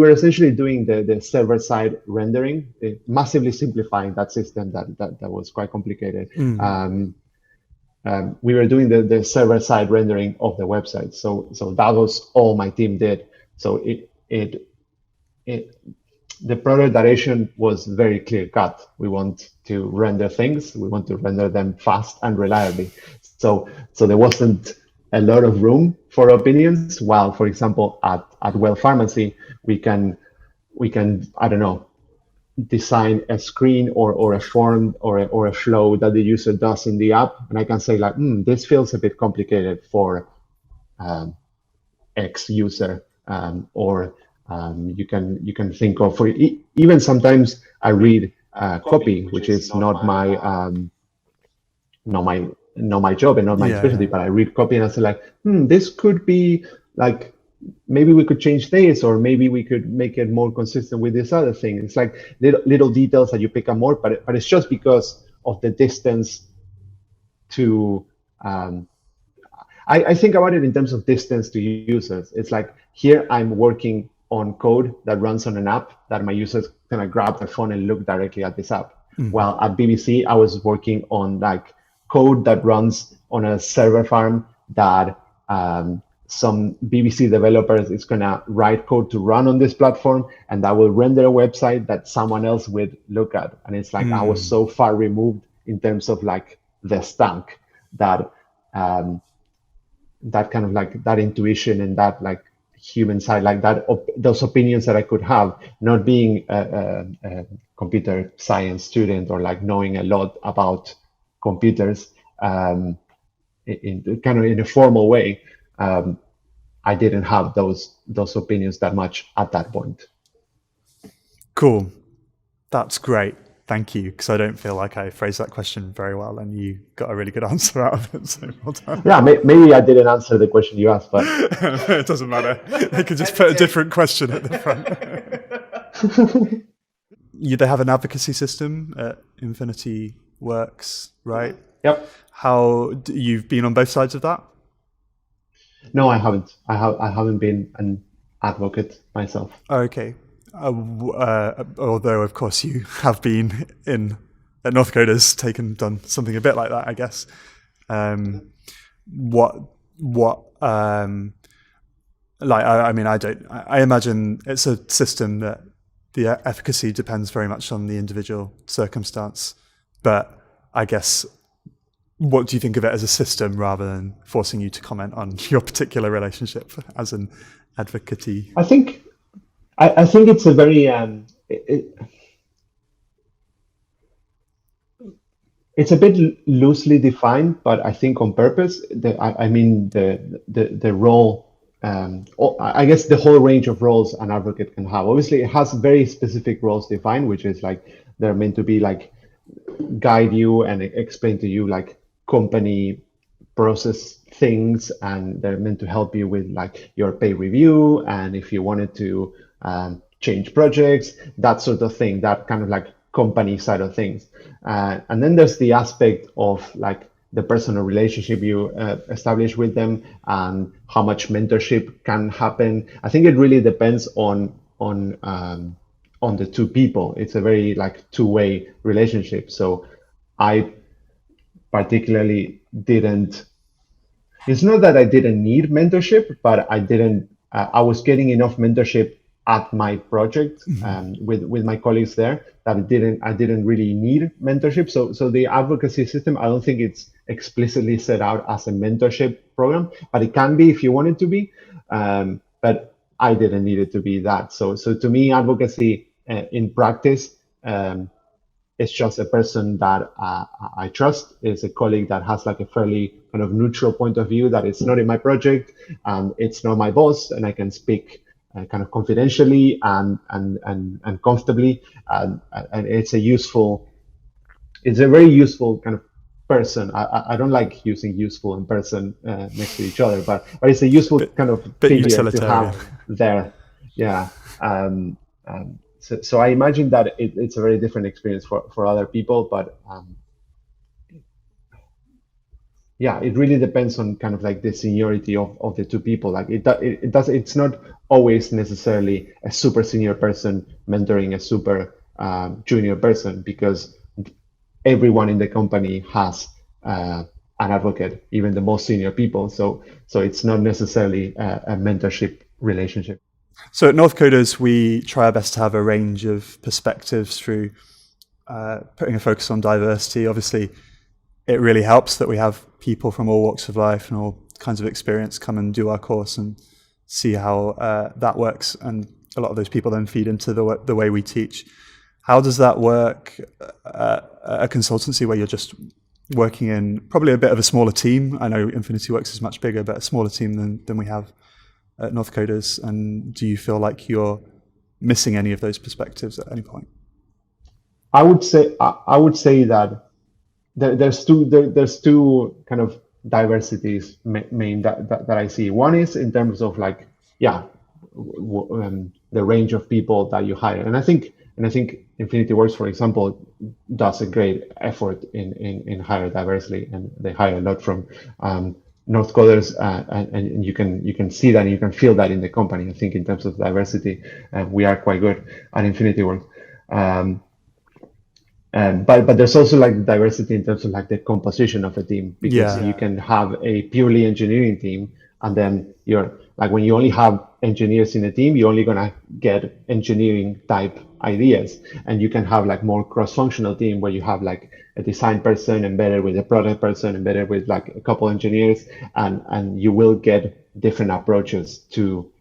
essentially doing the server side rendering, massively simplifying that system that was quite complicated. We were doing the server side rendering of the website, so that was all my team did. So the product direction was very clear cut. We want to render things, we want to render them fast and reliably. So there wasn't a lot of room for opinions. While, for example, at Well Pharmacy, we can I don't know, design a screen or a form or a flow that the user does in the app, and I can say like, this feels a bit complicated for X user, or you can think of, for even sometimes I read copy, which is not my job and not my specialty, but I read copy and I say like, this could be like, maybe we could change this, or maybe we could make it more consistent with this other thing. It's like little details that you pick up more, but it's just because of the distance to I think about it in terms of distance to users. It's like here I'm working on code that runs on an app that my users kind of grab their phone and look directly at this app. While at BBC, I was working on like code that runs on a server farm that some BBC developers is gonna write code to run on this platform, and that will render a website that someone else would look at. And it's like I was so far removed in terms of like the stack that that kind of like that intuition and that like human side, like that those opinions that I could have, not being a computer science student or like knowing a lot about computers in kind of in a formal way. I didn't have those opinions that much at that point. Cool. That's great. Thank you, because I don't feel like I phrased that question very well, and you got a really good answer out of it. So well done. Yeah, maybe I didn't answer the question you asked, but it doesn't matter. They could just put a different question at the front. They have an advocacy system at Infinity Works, right? Yep. You've been on both sides of that? No, I haven't. I haven't been an advocate myself. Okay. Although, of course, you have been at Northcoders, done something a bit like that, I guess. I imagine it's a system that the efficacy depends very much on the individual circumstance. But I guess, what do you think of it as a system rather than forcing you to comment on your particular relationship as an advocate? I think it's a very it's a bit loosely defined, but I think on purpose. The role, I guess the whole range of roles an advocate can have. Obviously, it has very specific roles defined, which is like they're meant to be like guide you and explain to you like company process things, and they're meant to help you with like your pay review, and if you wanted to change projects, that sort of thing, that kind of like company side of things. And then there's the aspect of like the personal relationship you establish with them and how much mentorship can happen. I think it really depends on the two people. It's a very like two-way relationship. So I particularly didn't, it's not that I didn't need mentorship, but I was getting enough mentorship at my project with my colleagues there that I didn't really need mentorship. So the advocacy system, I don't think it's explicitly set out as a mentorship program, but it can be if you want it to be. But I didn't need it to be that. So to me, advocacy in practice, it's just a person that I trust. It's a colleague that has like a fairly kind of neutral point of view, that it's not in my project and it's not my boss, and I can speak kind of confidentially and comfortably, and it's a very useful kind of person. I don't like using useful and person next to each other, but it's a useful kind of figure to have there. Yeah. So I imagine that it's a very different experience for other people, but yeah, it really depends on kind of like the seniority of the two people. Like it's not always necessarily a super senior person mentoring a super junior person, because everyone in the company has an advocate, even the most senior people. So it's not necessarily a mentorship relationship. So at Northcoders, we try our best to have a range of perspectives through putting a focus on diversity. Obviously, it really helps that we have people from all walks of life and all kinds of experience come and do our course and see how that works. And a lot of those people then feed into the way we teach. How does that work at a consultancy where you're just working in probably a bit of a smaller team? I know Infinity Works is much bigger, but a smaller team than we have at Northcoders. And do you feel like you're missing any of those perspectives at any point? I would say that there's two kind of diversities main that I see. One is in terms of like the range of people that you hire, and I think And I think Infinity Works, for example, does a great effort in hire diversity, and they hire a lot from Northcoders, and you can see that, and you can feel that in the company. I think in terms of diversity, we are quite good at Infinity Works. But there's also like diversity in terms of like the composition of a team, because Yeah. you can have a purely engineering team, and then you're like, when you only have engineers in a team, you're only gonna get engineering type ideas, and you can have like more cross-functional team where you have like a design person embedded with a product person embedded with like a couple engineers, and you will get different approaches to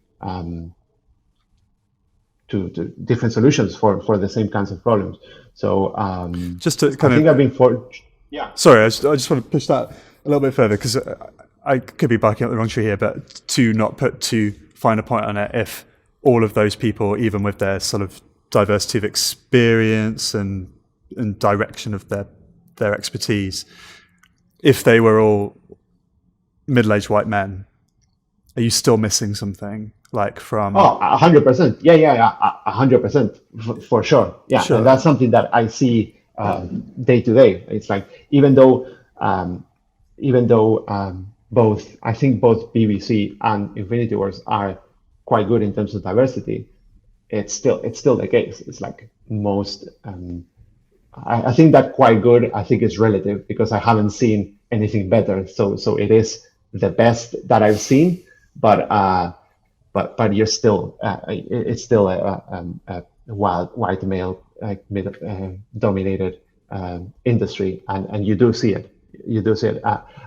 different solutions for the same kinds of problems. So Just to I kind think of, I've been for yeah. sorry, I just want to push that a little bit further, because I could be barking up the wrong tree here, but to not put too fine a point on it, if all of those people, even with their sort of diversity of experience and direction of their expertise, if they were all middle-aged white men, are you still missing something? Like from... Oh, 100%. Yeah, 100% for sure. Yeah, Sure. and that's something that I see day to day. It's like, even though both, I think both BBC and Infinity Wars are quite good in terms of diversity, it's still the case. It's like most. I think that quite good, I think, is relative, because I haven't seen anything better. So it is the best that I've seen, but you're still it's still a wild white male dominated industry, and you do see it.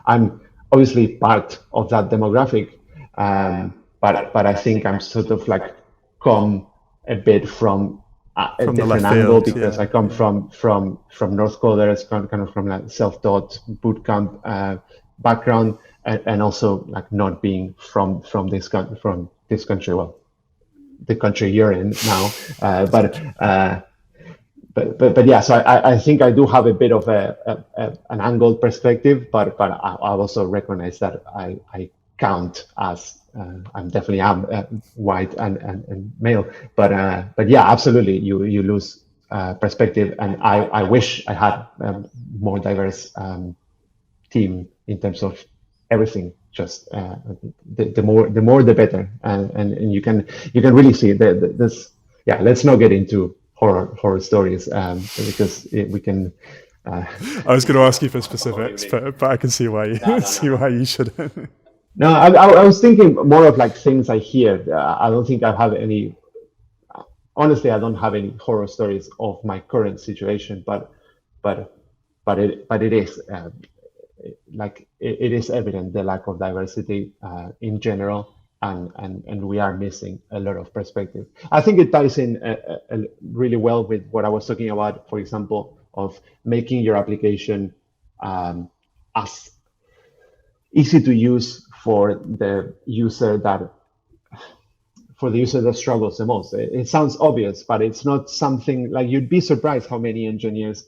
I'm obviously part of that demographic, but I think I'm sort of like come a bit from a From the different left angle, field, because yeah. I come from Northcoders, kind of from like self-taught bootcamp background, and also like not being from this country, well, the country you're in now, but yeah. So I think I do have a bit of an angled perspective, but I also recognize that I count as I'm definitely white and male, but yeah, absolutely, you lose perspective, and I wish I had more diverse team in terms of everything. Just the more the better, and you can really see this. Yeah, let's not get into horror stories, because we can. I was going to ask you for specifics, but I can see why you see why you shouldn't. No, I was thinking more of like things I hear. I don't think I have any. Honestly, I don't have any horror stories of my current situation, but it is. Like it is evident, the lack of diversity in general, and we are missing a lot of perspective. I think it ties in really well with what I was talking about, for example, of making your application as easy to use for the user that struggles the most. It sounds obvious, but it's not something like, you'd be surprised how many engineers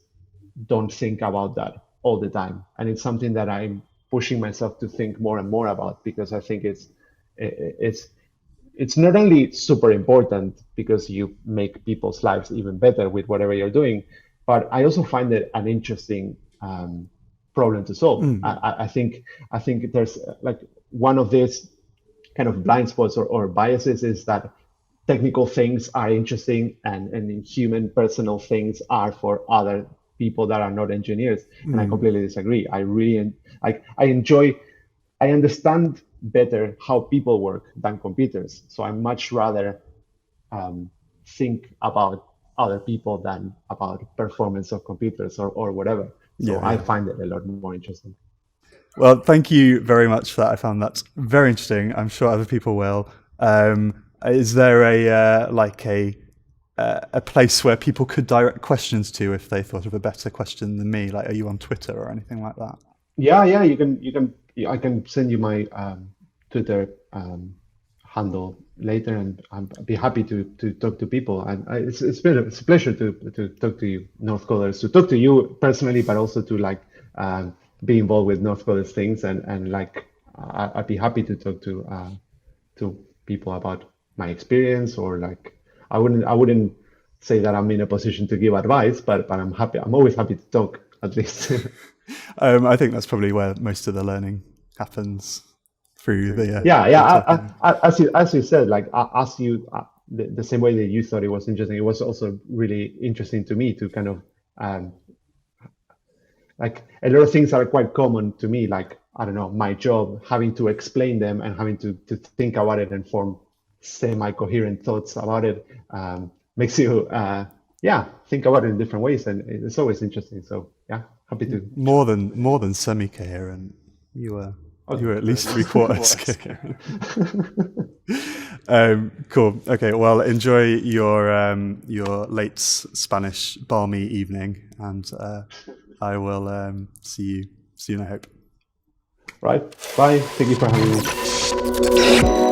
don't think about that all the time, and it's something that I'm pushing myself to think more and more about, because I think it's not only super important because you make people's lives even better with whatever you're doing, but I also find it an interesting problem to solve. I think there's like one of these kind of blind spots or biases is that technical things are interesting, and human personal things are for other people that are not engineers, and I completely disagree. I really I understand better how people work than computers, so I much rather think about other people than about performance of computers or whatever. So I find it a lot more interesting. Well, thank you very much for that. I found that very interesting. I'm sure other people will. Is there a place where people could direct questions to if they thought of a better question than me? Like, are you on Twitter or anything like that? Yeah, you can. I can send you my Twitter handle later, and I'd be happy to talk to people. And it's a pleasure to talk to you, Northcoders, to talk to you personally, but also to like be involved with Northcoders things, and like I'd be happy to talk to people about my experience, or like I wouldn't say that I'm in a position to give advice, but I'm happy. I'm always happy to talk, at least. I think that's probably where most of the learning happens through the As you said, like the same way that you thought it was interesting, it was also really interesting to me to kind of like a lot of things are quite common to me, like I don't know, my job, having to explain them and having to think about it and form semi-coherent thoughts about it, makes you think about it in different ways, and it's always interesting. So yeah, happy to. More than semi-coherent. You were at least 3/4 coherent. Cool. Okay. Well, enjoy your late Spanish balmy evening, and I will see you soon, I hope. Right. Bye. Thank you for having me.